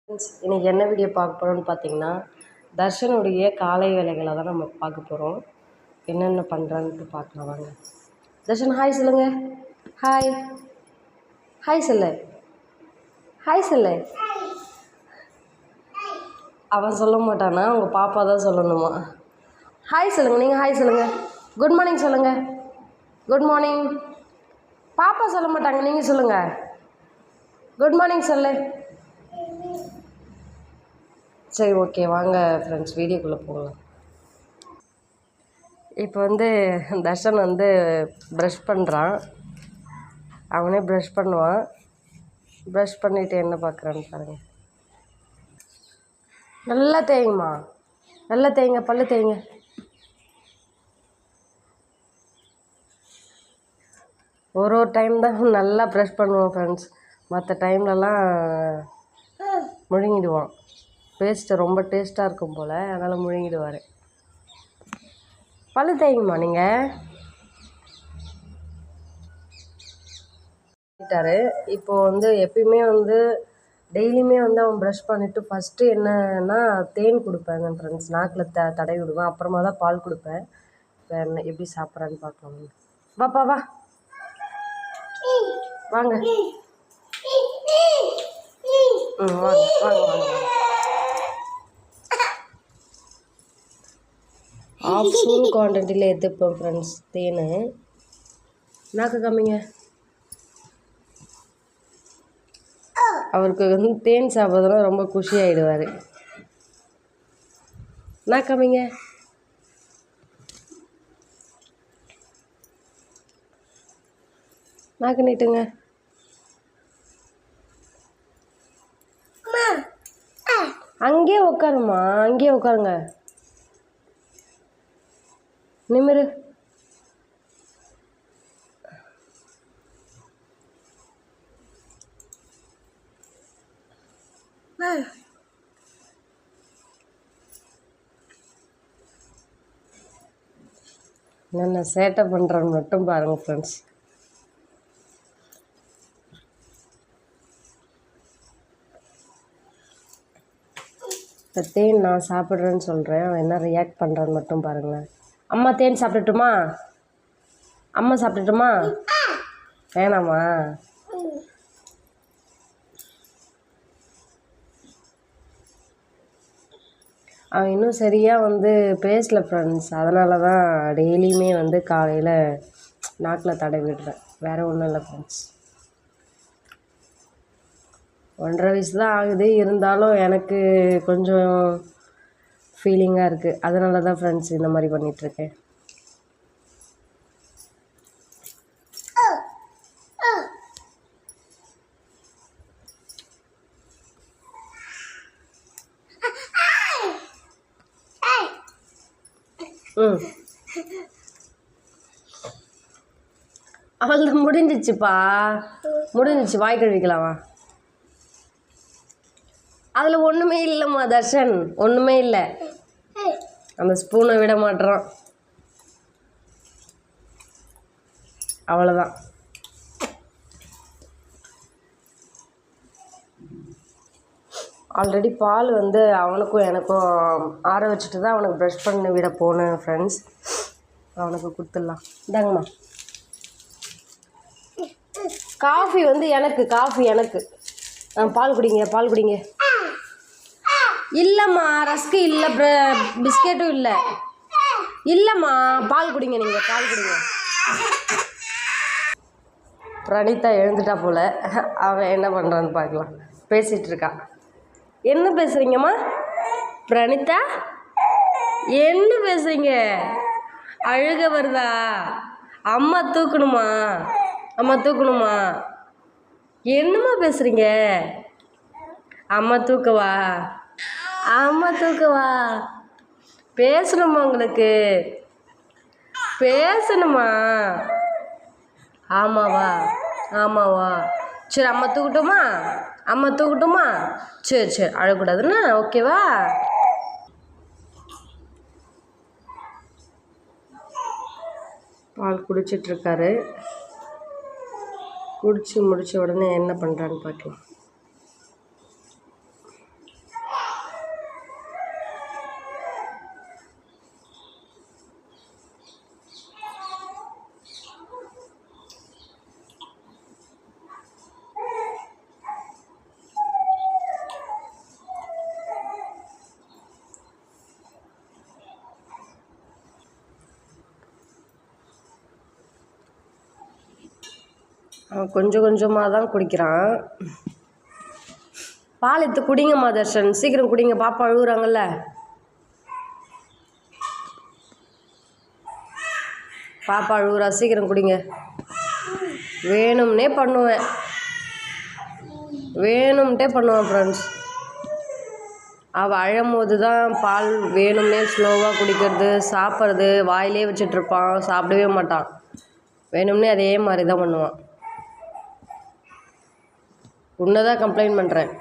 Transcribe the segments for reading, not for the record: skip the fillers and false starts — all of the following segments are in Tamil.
ஃப்ரெண்ட்ஸ், இன்றைக்கி என்ன வீடியோ பார்க்க போகிறோம்னு பார்த்தீங்கன்னா, தர்ஷனுடைய காலை வேலைகளை தான் நம்ம பார்க்க போகிறோம். என்னென்ன பண்ணுறான்ட்டு பார்க்கலாம் வாங்க. தர்ஷன் ஹாய் சொல்லுங்க. ஹாய் ஹாய் சொல்லு. ஹாய் சொல்லு. அவன் சொல்ல மாட்டானா, உங்கள் பாப்பா தான் சொல்லணுமா? ஹாய் சொல்லுங்கள். நீங்கள் ஹாய் சொல்லுங்கள். குட் மார்னிங் சொல்லுங்கள். Good morning. பாப்பா சொல்ல மாட்டாங்க, நீங்கள் சொல்லுங்கள். குட் மார்னிங் சொல்லு. சரி, ஓகே, வாங்க ஃப்ரெண்ட்ஸ் வீடியோக்குள்ளே போகலாம். இப்போ தர்ஷன் ப்ரஷ் பண்ணுறான். அவனே ப்ரஷ் பண்ணுவான். ப்ரஷ் பண்ணிவிட்டு என்ன பார்க்குறான்னு பாருங்கள். நல்லா தேய்ங்கம்மா, நல்லா தேய்ங்க, பல்லு தேய்ங்க. ஒரு டைம் தான் நல்லா ப்ரஷ் பண்ணுவோம் ஃப்ரெண்ட்ஸ். மற்ற டைம்லலாம் முழுங்கிடுவான். பேஸ்ட்டு ரொம்ப டேஸ்ட்டாக இருக்கும் போல், அதனால் முழுங்கிடுவார். பல்லு தேய்ங்கம்மா நீங்கள். இப்போது எப்பயுமே டெய்லியுமே அவன் ப்ரஷ் பண்ணிவிட்டு ஃபஸ்ட்டு என்னன்னா தேன் கொடுப்பேங்க ஃப்ரெண்ட்ஸ். நாக்கில் தடவி விடுவேன். அப்புறமா தான் பால் கொடுப்பேன். இப்போ என்ன எப்படி சாப்பிட்றான்னு பார்க்கலாம். வாப்பா வா, வாங்க. வாங்க வாங்க வாங்க. ஆப்ஷன் குவான்டிட்டியில் எடுத்துப்போம் ஃப்ரெண்ட்ஸ். தேன் நாக்கு காமிங்க. அவருக்கு தேன் சாப்பிட்றதுனா ரொம்ப குஷி ஆகிடுவார். நாக்கு காமிங்க. நாக்கு நீட்டுங்க. அங்கேயே உட்காருமா, அங்கேயே உட்காருங்க. நிமிரு. என்ன சேட்டை பண்ணுறான்னு மட்டும் பாருங்கள் ஃப்ரெண்ட்ஸ். இப்போ தேன் நான் சாப்பிட்றேன்னு சொல்கிறேன், அவன் என்ன ரியாக்ட் பண்ணுறான்னு மட்டும் பாருங்களேன். அம்மா தேன் சாப்பிட்டுட்டுமா? அம்மா சாப்பிட்டுட்டுமா? வேணாமா? அவன் இன்னும் சரியாக பேசல ஃப்ரெண்ட்ஸ். அதனால தான் டெய்லியுமே காலையில் நாக்கில் தடவிடுறேன். வேறு ஒன்றும் இல்லை ஃப்ரெண்ட்ஸ். 1.5 வயசு தான் ஆகுது. இருந்தாலும் எனக்கு கொஞ்சம் ஃபீலிங்காக இருக்குது. அதனால தான் ஃப்ரெண்ட்ஸ் இந்த மாதிரி பண்ணிகிட்ருக்கேன். அவள் முடிஞ்சிச்சுப்பா, முடிஞ்சிச்சு. வாய் கழுவிக்கலாமா? அதில் ஒன்றுமே இல்லைம்மா தர்ஷன், ஒன்றுமே இல்லை. அந்த ஸ்பூனை விட மாட்டுறான், அவ்வளோதான். ஆல்ரெடி பால் அவனுக்கும் எனக்கும் ஆற வச்சுட்டு தான் அவனுக்கு ப்ரஷ் பண்ணி விட போனேன் ஃப்ரெண்ட்ஸ். அவனுக்கு கொடுத்துடலாம். இந்தாங்கம்மா. காஃபி எனக்கு, காஃபி எனக்கு. பால் குடிங்க, பால் குடிங்க. இல்லைம்மா, ரஸ்க்கு இல்லை, பிஸ்கெட்டும் இல்லை. இல்லைம்மா, பால் குடிங்க, நீங்கள் பால் குடிங்க. பிரணீதா எழுந்துட்டா போல். அவன் என்ன பண்ணுறான்னு பார்க்கலாம். பேசிகிட்டு இருக்கா. என்ன பேசுகிறீங்கம்மா பிரணீதா? என்ன பேசுகிறீங்க? அழுக வருதா? அம்மா தூக்கணுமா? அம்மா தூக்கணுமா? என்னம்மா பேசுகிறீங்க? அம்மா தூக்கவா? அம்மா தூக்கவா? பேசணுமா உங்களுக்கு? பேசணுமா? ஆமாவா? ஆமாவா? சரி, அம்மா தூக்கட்டுமா? அம்மா தூக்கட்டுமா? சரி சரி, அழக்கூடாதுண்ணா, ஓகேவா? பால் குடிச்சிட்ருக்காரு. குடித்து முடித்த உடனே என்ன பண்ணுறான்னு பார்க்கலாம். அவன் கொஞ்சம் கொஞ்சமாக தான் குடிக்கிறான். பால் எடுத்து குடிங்கம்மா தர்ஷன், சீக்கிரம் குடிங்க, பாப்பா அழுகுறாங்கல்ல. பாப்பா அழுகுறா, சீக்கிரம் குடிங்க. வேணும்னே பண்ணுவேன் ஃப்ரெண்ட்ஸ். அவள் அழும்போது தான் பால் வேணும்னே ஸ்லோவாக குடிக்கிறது, சாப்பிட்றது வாயிலே வச்சிட்ருப்பான், சாப்பிடவே மாட்டான். வேணும்னே அதே மாதிரி தான் பண்ணுவான். உன்னை தான் கம்ப்ளைண்ட் பண்ணுறேன்.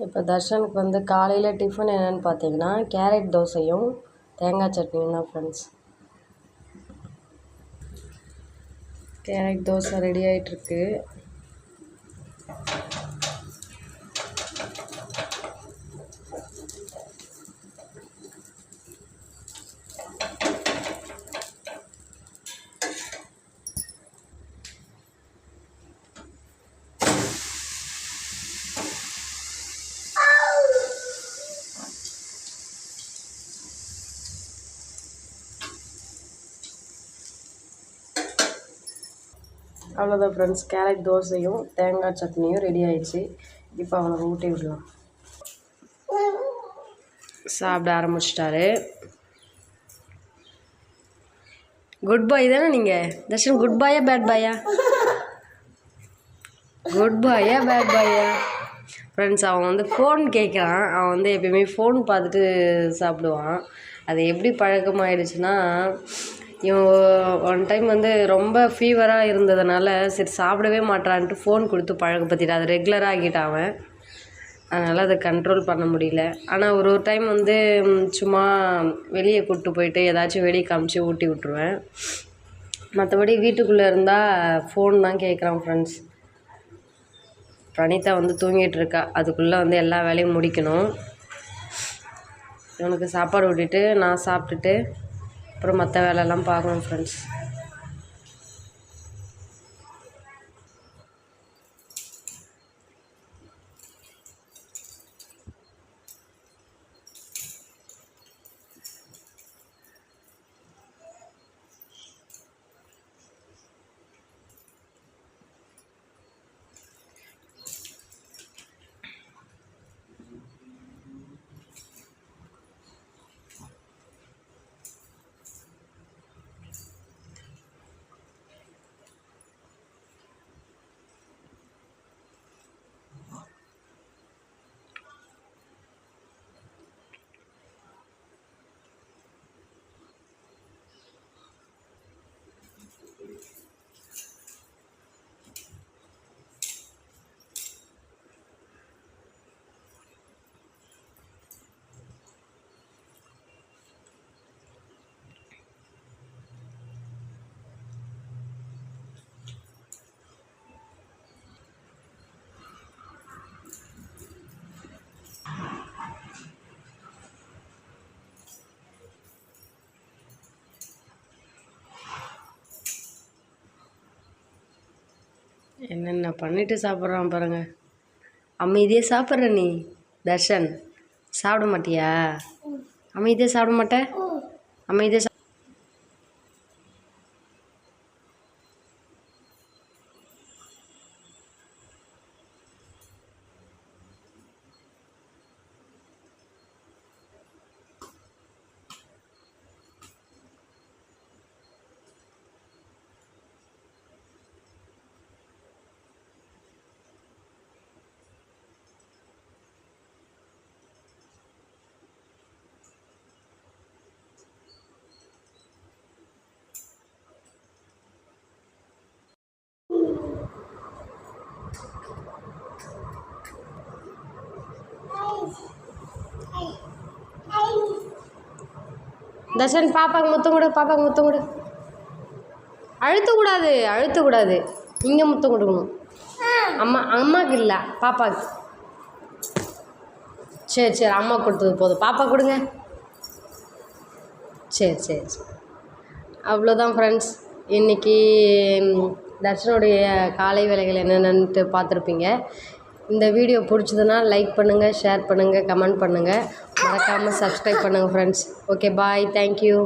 இப்போ தர்ஷனுக்கு வந்து காலையில் டிஃபன் என்னென்னு பார்த்தீங்கன்னா கேரட் தோசையும் தேங்காய் சட்னியும் தான் ஃப்ரெண்ட்ஸ். கேரட் தோசை ரெடி ஆகிட்டுருக்கு. அவ்வளோதான் ஃப்ரெண்ட்ஸ், கேரட் தோசையும் தேங்காய் சட்னியும் ரெடி ஆயிடுச்சு. இப்போ அவனுக்கு ஊட்டி விடலாம். சாப்பிட ஆரம்பிச்சிட்டாரு. குட் பாய் தானே நீங்கள் தர்ஷன்? குட் பாயா பேட் பாயா? குட் பாயா பேட் பாயா ஃப்ரெண்ட்ஸ்? அவன் வந்து ஃபோன் கேட்குறான். அவன் வந்து எப்பயுமே ஃபோன் பார்த்துட்டு சாப்பிடுவான். அது எப்படி பழக்கமாகிடுச்சுன்னா, இவன் ஒன் டைம் வந்து ரொம்ப ஃபீவராக இருந்ததுனால சரி சாப்பிடவே மாட்டான்ட்டு ஃபோன் கொடுத்து பழக்கப்படுத்திட்டு அது ரெகுலராக ஆகிட்டான் அவன். அதனால் அதை கண்ட்ரோல் பண்ண முடியல. ஆனால் ஒரு டைம் வந்து சும்மா வெளியே கூப்பிட்டு போயிட்டு ஏதாச்சும் வெளியே காமிச்சு ஊட்டி விட்ருவேன். மற்றபடி வீட்டுக்குள்ளே இருந்தால் ஃபோன் தான் கேட்குறான் ஃப்ரெண்ட்ஸ். பிரணீதா வந்து தூங்கிட்டு இருக்கா. அதுக்குள்ளே வந்து எல்லா வேலையும் முடிக்கணும். இவனுக்கு சாப்பாடு ஊட்டிட்டு நான் சாப்பிட்டுட்டு அப்புறம் மற்ற வேலையெல்லாம் பார்க்கணும் ஃப்ரெண்ட்ஸ். என்னென்ன பண்ணிட்டு சாப்பிட்றான் பாருங்க. அமைதியாக சாப்பிட்ற நீ தர்ஷன்? சாப்பிட மாட்டியா? அமைதியாக சாப்பிட மாட்டேன்? அமைதியாக தர்ஷன் பாப்பாக்கு முத்தம் கொடு, பாப்பாக்கு முத்தம் கொடு. அழுத்தக்கூடாது, இங்கே முத்தம் கொடுக்கணும். அம்மாவுக்கு இல்லை, பாப்பாவுக்கு. சரி அம்மா கொடுத்தது போதும், பாப்பா கொடுங்க. சரி அவ்வளோதான் ஃப்ரெண்ட்ஸ். இன்றைக்கி தர்ஷனுடைய காலை வேலைகள் என்னென்னட்டு பார்த்துருப்பீங்க. இந்த வீடியோ பிடிச்சதுன்னா லைக் பண்ணுங்கள், ஷேர் பண்ணுங்கள், கமெண்ட் பண்ணுங்கள், மறக்காமல் சப்ஸ்கிரைப் பண்ணுங்கள் ஃப்ரெண்ட்ஸ். ஓகே, பாய், தேங்க்யூ.